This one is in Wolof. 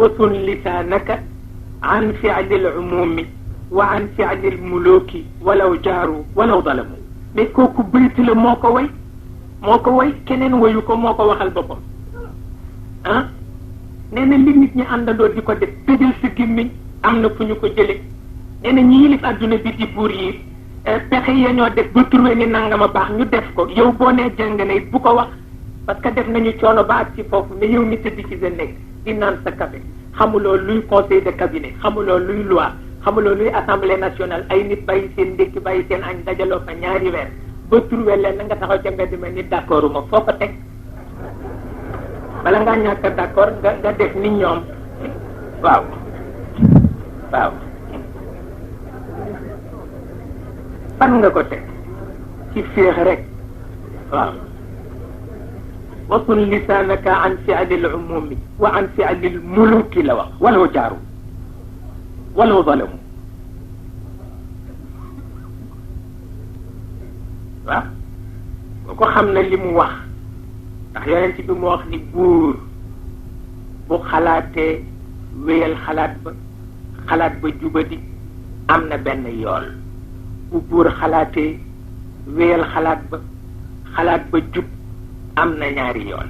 wasun lisaanaka an fi'li al-umumi wa an fi'li al-muluki walaw jaaru walaw zalamu. mais kooku bayt la moo ko way keneen wayu ko moo ko waxal boppam ah nee na li nit ñi àndandoo di ko def tëjal sa gémmiñ am na fu ñu ko jële nee na ñi yilif adduna bi di buur yi pexe ya ñoo def ba trouvé ni nangama baax ñu def ko yow boo nee jàng na it bu ko wax parce que def nañu coono ba ak ci foofu mais yow mi tëdd ci sa nekk di naan sa café xamuloo luy conseil de cabinet xamuloo luy loi xamuloo luy assemblée nationale ay nit bàyyi seen ndékki bàyyi seen añ dajaloo fa ñaari weer ba trouvé leen na nga taxaw ca mbedd mel ni d'accord uma foo ko teg bala ngaa ñàkk d'accord nga def ni ñoom waaw fan nga ko teg ci féex rek waaw wasul lisaanaka an fi'li al-umumi wa an fi'li al-muluki la wax walaw jaaru walaw zalamu waaw boo ko xam na li mu wax ndax yonent bi mu wax ni buur bu xalaatee wéyal xalaat ba jubadi am na benn yool bu buur xalaatee wéyal xalaat ba jub am na ñaari yoon